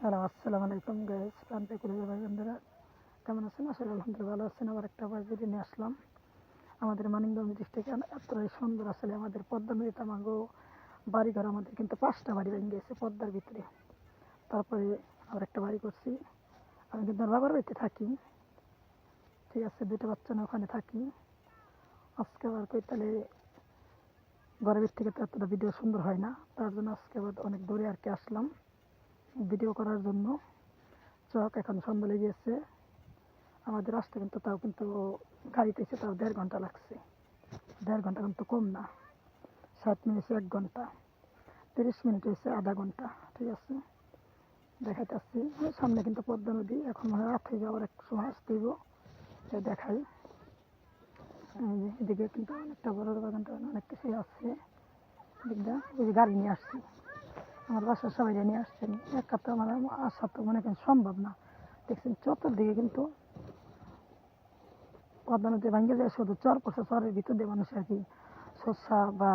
Hello, আসসালামু আলাইকুম guys. প্রান্তে করে ভাই বন্ধুরা কেমন আছেন? আসলে আলহামদুলিল্লাহ ভালো আছেন। আবার একটা ভিডিও নিয়ে আসলাম। আমাদের মানিকগঞ্জ ডিস্ট্রিক্টে এতটাই সুন্দর আসলে আমাদের পদ্মা নদীতে আমাগো বাড়িঘর আমাদের কিন্তু 5টা বাড়ি ভেঙে গেছে পদ্মার ভিতরে। তারপরে আবার একটা বাড়ি করছি। আমি কিন্তু আমার বাবার বাড়িতে থাকি, ঠিক আছে, 2টা বাচ্চা নিয়ে ওখানে থাকি। আজকে আবার কই তাহলে ঘরের থেকে তো এতটা ভিডিও সুন্দর হয় না, তার জন্য আজকে আবার অনেক দূরে আর কি আসলাম ভিডিও করার জন্য। চক এখন সন্ধ্যা লেগে গেছে। আমাদের রাস্তা কিন্তু তাও কিন্তু গাড়িতে এসে তাও 1.5 ঘন্টা লাগছে। 1.5 ঘন্টা কিন্তু কম না। 60 মিনিট 1 ঘন্টা, 30 মিনিট হয়েছে আধা ঘন্টা, ঠিক আছে। দেখাতে আসছি সামনে কিন্তু পদ্মা নদী। এখন মনে হয় রাত হয়ে যাওয়ার এক সময় আসতে হইব, দেখাই। এদিকে কিন্তু অনেকটা বড় বাগানটা অনেক কিছুই আছে। এদিকটা ওই যে গাড়ি নিয়ে আসছি, আমার বাসার সবাই নিয়ে আসছেন। একা তো আমার আসা তো মনে করেন সম্ভব না। দেখছেন চতুর্দিকে কিন্তু পদ্মা নদী ভাঙ্গে যায়, শুধু চর পড়ছে, চরের ভিতর দিয়ে মানুষ আর কি শসা বা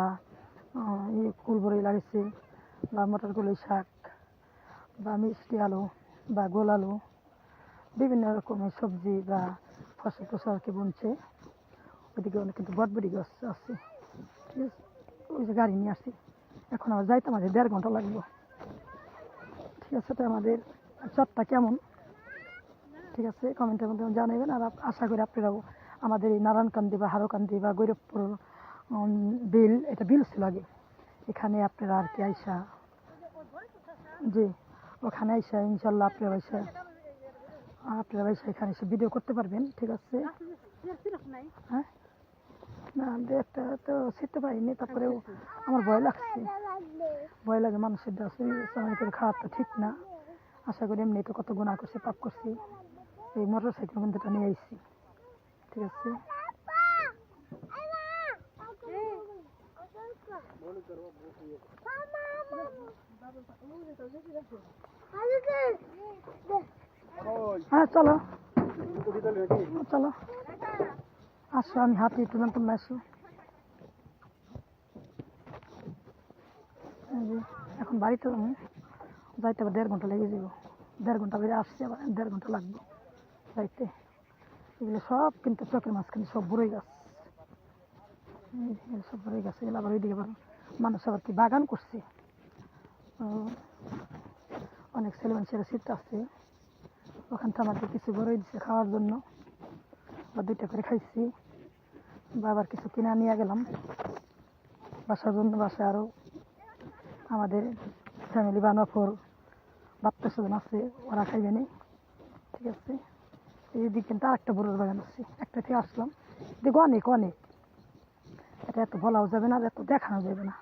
কুলবড়ি লাগিয়েছে, বা মটর কলাই শাক বা মিষ্টি আলু বা গোল আলু, বিভিন্ন রকমের সবজি বা ফসল টসল আর কি বুনছে। ওইদিকে অনেক কিন্তু বটবটি গাছ আছে, ঠিক আছে। ওই যে গাড়ি নিয়ে আসছি, এখন আমার যাইতে আমাদের 1.5 ঘন্টা লাগবে, ঠিক আছে। তো আমাদের চরটা কেমন, ঠিক আছে, কমেন্টের মধ্যে জানাবেন। আর আশা করি আপনারাও আমাদের এই নারায়ণকান্দি বা হারোকান্দি বা গৈরবপুর বিল, এটা বিল ছিল আগে, এখানে আপনারা আর কি আইসা, জি, ওখানে আইসা ইনশাল্লাহ আপনারা আইসা এখানে এসে ভিডিও করতে পারবেন, ঠিক আছে। হ্যাঁ, না একটা তো শিখতে পারিনি, তারপরেও আমার ভয় লাগছে, ভয় লাগে মানুষের দেওয়া সময় করে খাওয়া তো ঠিক না। আশা করি এমনি তো কত গুণা করছি, পাপ করছি, এই মোটর সাইকেল কিন্তু নিয়ে আইসি, ঠিক আছে। হ্যাঁ চলো চলো, আসো, আমি হাতে একটু তোমরা আসো। এখন বাড়িতে যাইতে আবার 1.5 ঘন্টা লেগে যাবো। 1.5 ঘন্টা বেড়ে আসছে, আবার 1.5 ঘন্টা লাগবে যাইতে। এগুলো সব কিন্তু চকের মাঝখানে সব বড়ই গাছ, সব বড়ই গাছ। এগুলো আবার ওইদিকে আবার মানুষ আবার কি বাগান করছে, অনেক ছেলে মানুষেরা শীত আছে। ওখান থেকে আমাদের কিছু বড়ই দিচ্ছে খাওয়ার জন্য, বা 2টা করে খাইছি, বা আবার কিছু কিনে নিয়ে গেলাম বাসার জন্য। বাসায় আরও আমাদের ফ্যামিলি বা নফর বাচ্চা স্বজন আছে, ওরা খাইবে নি, ঠিক আছে। এই দিক কিন্তু আর একটা বড়োর বাগান আছে, একটা থেকে আসলাম। দেখো অনেক অনেক, এটা এত বলাও যাবে না, আর এত দেখানো যাবে না।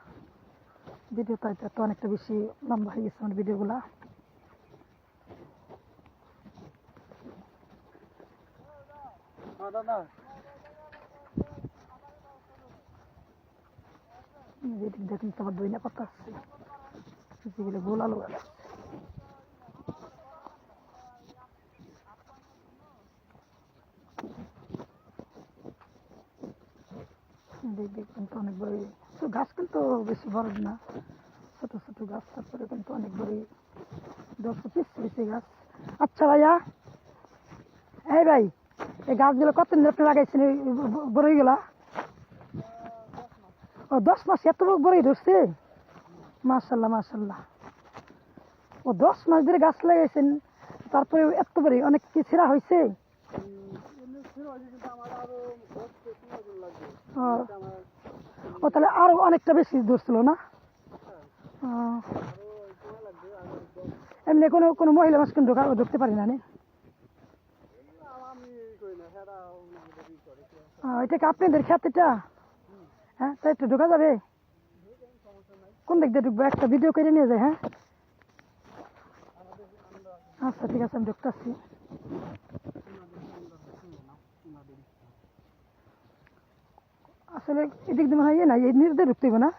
ভিডিওটা এত অনেকটা বেশি লম্বা হয়ে গেছে আমার ভিডিওগুলা। এদিক দেখুন তোমার দইনা পাতা আছে, যেগুলো গোল আলু আছে। দেখবেন তো অনেক বড় গাছ, কিন্তু বেশি বড় না, ছোট ছোট গাছ। তারপরে কিন্তু অনেক বড় 10-20 গাছ। আচ্ছা ভাইয়া, এই ভাই, এই গাছগুলো কতদিন আপনি লাগাইছেন বড়ইগুলা? ও 10 মাস এত বড়ই ধরছে, মাশাল্লাহ মাশাল্লাহ। ও 10 মাস ধরে গাছ লাগাইছেন, তারপরে এত বড় অনেক কি ছেঁড়া হয়েছে? ও তাহলে আরো অনেকটা বেশি ধরছিল না? এমনি কোনো কোনো মহিলা মানুষ কিন্তু ঢুকতে পারি না। এটা কি আপনাদের খেতেটা? হ্যাঁ, তাই একটু ঢোকা যাবে? কোন দিক দিয়ে ঢুকবো? একটা ভিডিও করে নিয়ে যায়। হ্যাঁ আচ্ছা ঠিক আছে, আমি ঢুকতেছি। আসলে এদিক দিয়ে মনে হয় না, এই নিচ দিয়ে ঢুকতে হবে না?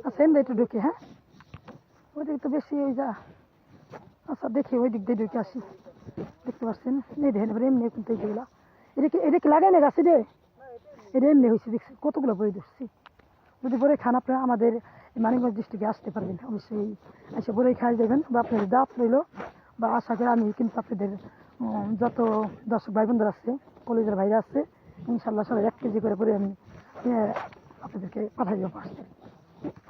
আচ্ছা এমনি একটু ঢুকে, হ্যাঁ ওই দিক তো বেশি ওই যা। আচ্ছা দেখি ওই দিক দিয়ে ঢুকে আসি। দেখতে পাচ্ছেন এই দেখেন, এবার এমনি কিন্তু এইগুলা এটা কি লাগাই না গাছে রে, এটা এমনি হয়েছে, দেখছি কতগুলো বই ধরছি। যদি পরে খান আপনারা আমাদের মানিকগঞ্জ ডিস্ট্রিক্টে আসতে পারবেন অবশ্যই এসে বলেই খাই যাবেন বা আপনাদের দাঁত রইল বা আশা করি আমি কিন্তু আপনাদের যত দর্শক ভাই বোনদের আছে কলেজের ভাইরা আছে ইনশাল্লাহ সবাই 1 কেজি করে পরে আমি আপনাদেরকে পাঠাই দেবো আসতে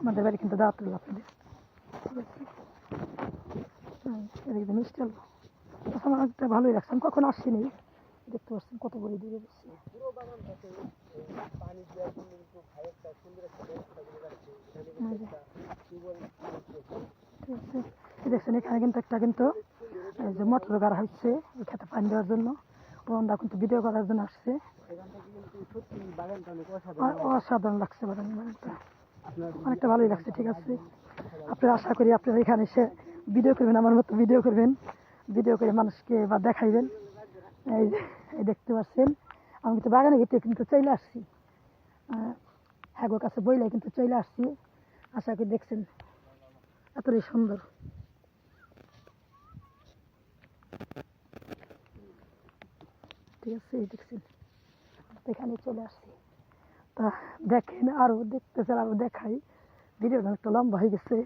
আমাদের বাড়ি কিন্তু দাঁত রইল আপনাদের ঠিক আছে এদিকে মিষ্টি অল্প আমার একটা ভালোই লাগছে আমি কখন আসছিনি দেখতে পাচ্ছেন কত বড় দূরে বেশি দেখছেন এখানে কিন্তু একটা কিন্তু যে মোটর গাড়া হচ্ছে ওই খেতে পানি দেওয়ার জন্য ওরা কিন্তু ভিডিও করার জন্য আসছে অসাধারণ লাগছে বাগানটা অনেকটা ভালোই লাগছে ঠিক আছে আপনারা আশা করি আপনারা এখানে এসে ভিডিও করবেন আমার মতো ভিডিও করবেন ভিডিও করে মানুষকে বা দেখাইবেন এই দেখতে পাচ্ছেন আমি কিন্তু বাগানে গেতে কিন্তু চলে আসছি হ্যাঁ কাছে বইলে কিন্তু চলে আসছি আশা করি দেখছেন এতটাই সুন্দর ঠিক আছে দেখছেন এখানে চলে আসছি তা দেখেন আরো দেখতেছেন আরো দেখাই ভিডিওটা একটা লম্বা হয়ে গেছে